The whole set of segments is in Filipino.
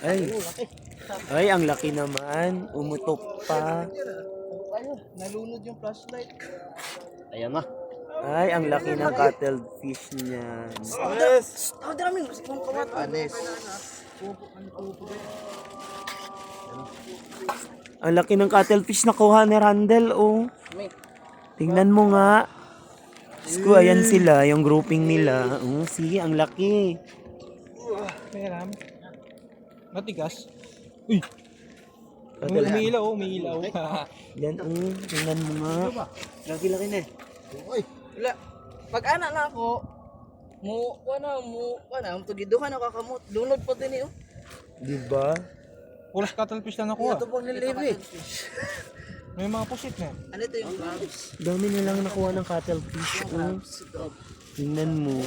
Ay, ay, ang laki naman. Umutok pa. Ayun, nalunod yung flashlight. Ayan na. Ay, ang laki ng cuttlefish niyan. Yes! Oh, dami. Kung kawat. Anis. Ang laki ng cuttlefish na kuha ni Randall, oh. Tingnan mo nga. Sko, ayan sila, yung grouping nila. Oh, sige, ang laki. Meram. Matigas. Uy! Umiilaw, umiilaw. Yan, oh. Tingnan mo nga. Laki-laki na eh. Uy! Wala. Pag-ana na ako, mo tugido ka na kakamot. Lunod pa din eh. Diba? Pulas cuttlefish lang ako. Ito pang nilibre. May mga pusit na. Ano ito yung crabs? Dami nilang nakuha ng cuttlefish, oh. Tingnan mo.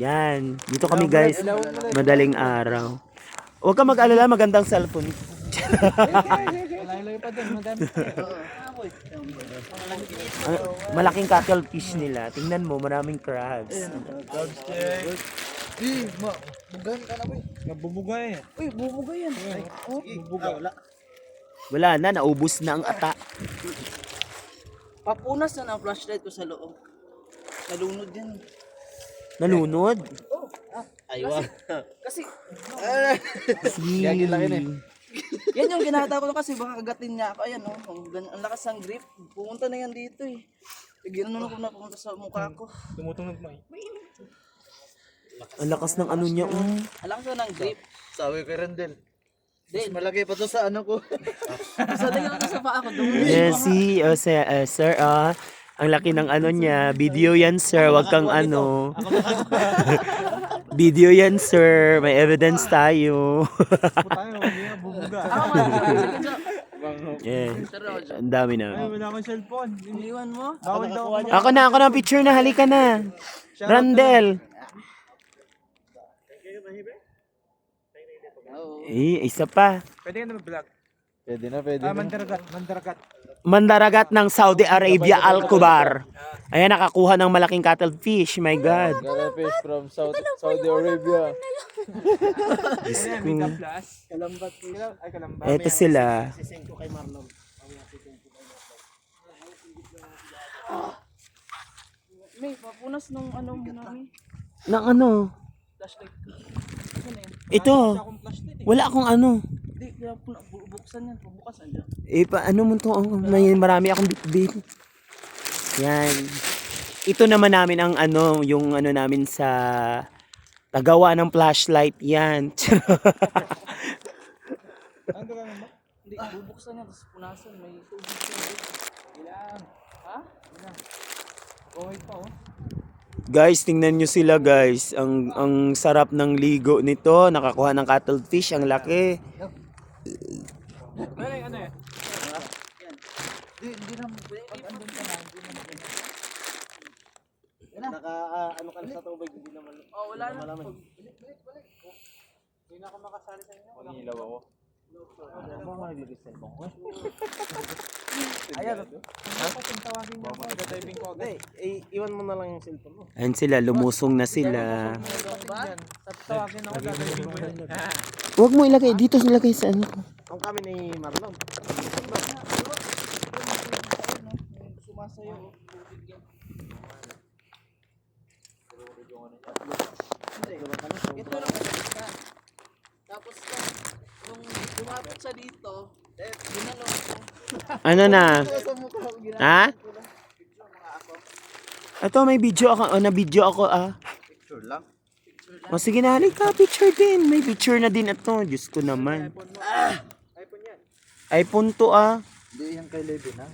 Yan. Dito kami, guys. Madaling araw. Huwag ka mag-alala, magandang cellphone. Layo-layo pa din, madami. Malaking cuttlefish nila. Tingnan mo, maraming crabs. Crabs check. Bugan ka na ba? Nabubuga yan. Uy, bubuga yan. Bubuga. Wala na, naubos na ang ata. Papunas na ng flashlight ko sa loob. Nalunod yan. Nalunod? Aywa. Kasi, Gagi laki na yan yung ginata ko kasi baka kagatin niya ako. Ayan, oh, ang lakas ng grip. Pumunta na yan dito eh. Bigyan na ko na pumunta sa mukha ko. Tumutunog mo eh. Ang lakas ng ano niya. Ang lakas na ng grip. Sabi ko rin din. Then, Malaki pa to sa ano ko. sa tingin ko sa paa ko doon. Yes, see, sir, ang laki ng ano niya. Video yan, sir. Wag kang ano. Video yan, sir. May evidence tayo. Tayo, hindi na bubuga. Yeah. Ang dami na. Wala akong cellphone. Iniwan mo? Bawal daw ako. Ako na picture na. Halika na. Randel. Isa pa. Pwede ka na mag-vlog. Pwede na, pwede na. Mandaragat. Mandaragat ng Saudi Arabia, Al-Kubar. Ayan, nakakuha ng malaking cuttlefish. My God. Fish from Saudi Arabia. Diyos ko. Plus. Kalambat. Ay, kalambat. Eto sila. Sisengko kay Marlon. May, papunas nung ano mo namin. Nang ano? Flashlight. Ito. Akong flashlight eh. Wala akong ano. Hindi, kaya buksan yan. Bukas andyan. Paano mo to? May marami akong bitbit. Yan. Ito naman namin ang ano, yung ano namin sa tagawa ng flashlight. Yan. Ano ka naman? Hindi, bubuksan yan. Tapos punasan. May tubig yan. Ilang. Ha? Ilang. Okay pa oh. Guys, tingnan nyo sila guys. Ang sarap ng ligo nito. Nakakuha ng cuttlefish. Ang laki. Ano yan? Hindi na. Pag andun ka na, hindi na maganda. Ano ka na sa tubig, hindi naman. Oh, wala na. Malaman. Balik. Hindi na ako makasali sa inyo. Mag-ilaw ako. Ano ba naglagay sa cellphone ko? Ayan. Tawagin mo ako. Dadiving ko agad. Iwan mo na lang yung cellphone mo. Ayan sila. Lumusong na sila. Tawagin ako. Dadiving ko yan. Huwag mo ilagay. Dito ilagay sa ano. Ang kami ni Marlon. Sumasayo. Ito lang ka. Tapos nung lumapit siya dito, ginalo ako. Ano na? Sa mukha ko ginalo. Ha? Ito may video ako. Na video ako Picture lang. O sige na, halika. Picture din. May picture na din ito. Diyos ko naman. iPhone yan. iPhone to Hindi yan kay Levin ha.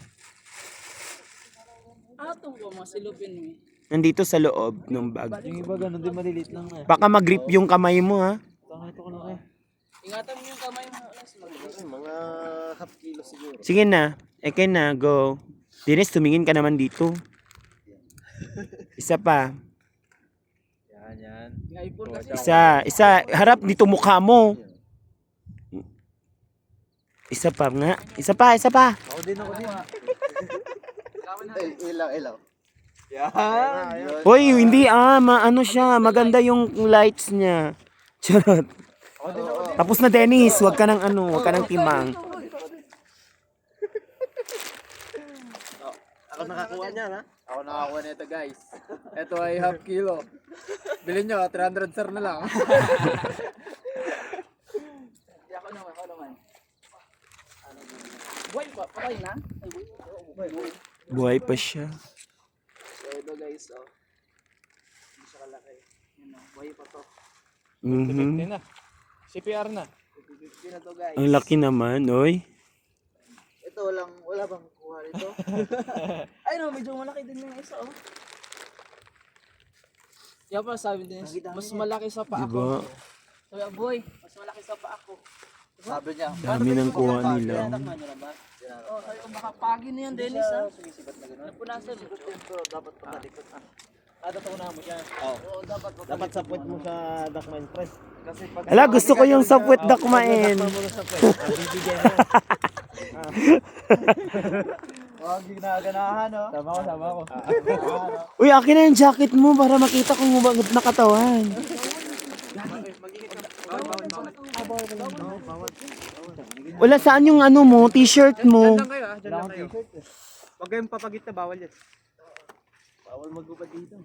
Atong ko mga silupin mo. Nandito sa loob ng bag. Yung iba ganun din maliliit lang eh. Baka mag-grip yung kamay mo ha. Tanga ito ko lang eh. Ingatan mo yung kamay mo. Mga half kilo siguro. Sige na. Eken na. Go. Dennis, tumingin ka naman dito. Isa pa. Yan. Yung iPhone kasi. Isa. Harap dito mukha mo. Isa pa nga. Isa pa. Ako din. Ilaw. Hoy, hindi maano siya. Maganda yung lights niya. Charot. Ako Tapos na, Dennis. Huwag ka ng huwag ka ng timang. Ako nakakuha niya, ha? Ako nakakuha nito guys. Ito ay half kilo. Bilhin nyo, 300 sir na lang. Ako naman. Boy, patay na? Ay, boy. Buhay pa siya. So, ito guys, oh. Hindi siya kalaki. Yun, oh. Boy pa to. Mhm. na. CPR na. 50 na to guys. Ang laki naman, oy. Ito, wala bang kuha rito? Ay no, medyo malaki din yung isa, oh. Kaya pa sabi din, mas malaki sa paa Diba? ko. Sabi, boy, mas malaki sa paa ko. Sabi niya. Dami ng kuha nila. Oh, ay, baka pagi na yan, Dennis, ha? Sumisipat na gano'n. Napunasan. Dapat patalikot. Dadatunan mo siya. Oo, dapat. Dapat sa puwet mo sa Duckman Press. Kasi pag... Ala, gusto ko yung sapwet dakmain. Dakman mo na sa puwet. Bibigyan mo. Huwag ginaganahan, oh. Sama ko. Uy, akin na yung jacket mo para makita kung humagod na katawan. Wala, saan yung mo, t-shirt mo? Kayo ah, dyan lang kayo. Huwag kayong papagit na bawal yan. Bawal magubad dito.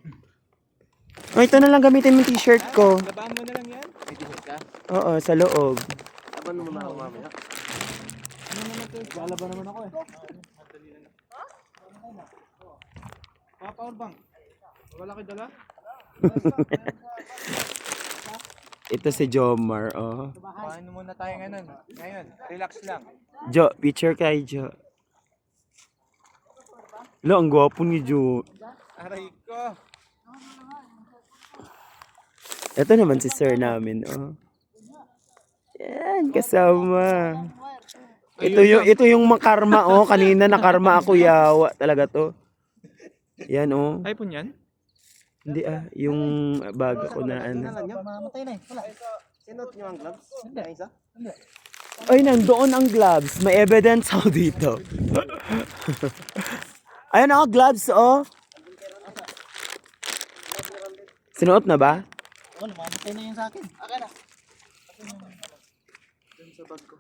O, ito na lang gamitin yung t-shirt ko. Labaan mo na lang yan. May t-shirt ka? Oo, sa loob. Laban mo na ako mamaya. Lalaban naman ako eh. Mga power bank. Wala kayo dala? Ito si Jomar, oh. Kuhain muna tayo ngayon. Ngayon, relax lang. Jo, picture kay Jo. Lo, ang gwapo ni Jo. Aray ko. Ito naman si sir namin, oh. Yan, kasama. Ito yung makarma, oh. Kanina nakarma ako, yawa talaga to. Yan, oh. iPhone yan? Hindi yung bago ko na ano. Mamatay na, eh. Wala. Sinot niyo ang gloves? Hindi. Isa? Ay, nandoon ang gloves. May evidence ako dito. Ayun ako, gloves, oh. Sinuot na ba? Oh, mamatay na yun sa akin. Akin na.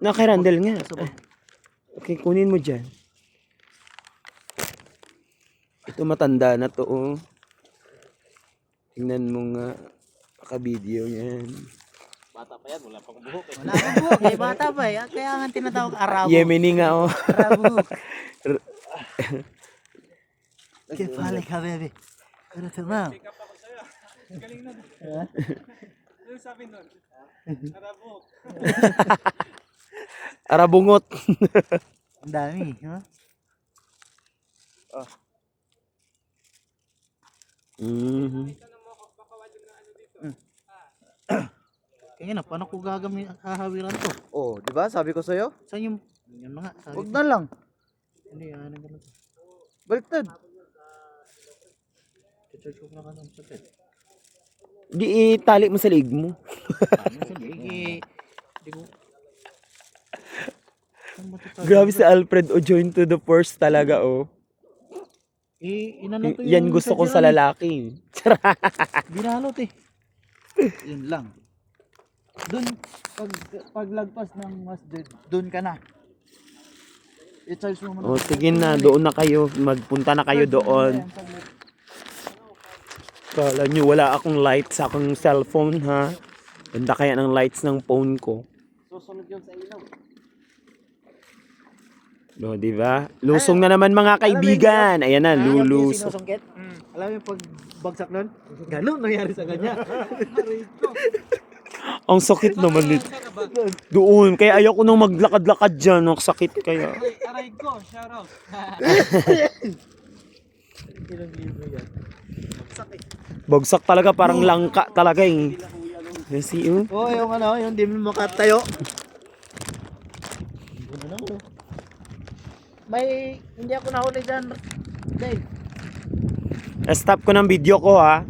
Nakirandel nga. Okay, kunin mo dyan. Ito matanda na to, oh. Tingnan mo nga. Paka-video yan. Bata pa yan. Wala pang buhok eh. Wala akong buhok, eh. Bata pa, eh. Kaya nga tinatawag Arabo. Yemeni nga, oh. Arabo. Kaya pala ka, bebe. Pero tumam. Galing na. Ano sabi nun? Arabo. Arabungot. Ang dami, ha? Mhm. Kaya na, paano ko hahawiran to? Oh, di ba? Sabi ko sa'yo. Saan yung... Yun na nga, sabi Huwag ko. na lang. Hindi, ano ba lang. Baliktad. Charge ko na ka ng sakit. Di itali mo sa liig mo. Sige, hindi ko... Saan ba ito? Grabe si Alfred o join to the force talaga, oh. Inano to Yan gusto ko sa lalaki. Binalot eh. Yun lang. Doon, paglagpas ng masjid, doon ka na. I-charge mo muna. Oh, sige na, doon na kayo. Magpunta na kayo doon. Kala nyo wala akong light sa akong cellphone, ha? Ganda kaya ng lights ng phone ko. Susunod yun sa ilaw. No, di ba? Lusong na naman mga kaibigan. Ayan na, lulusong. Sinusungkit? Alam mo yung pag bagsak nun? Ganun nangyari sa kanya. Ang sakit naman nito. Doon, kaya ayaw ko nang maglakad-lakad dyan. Ang sakit kaya. Aray ko, shout out. Bagsak talaga, parang langka talaga eh. See you? Oo, yung ano, yung di mo makatayo. May, hindi ako nahuli dyan, Dave. Stop ko ng video ko, ha.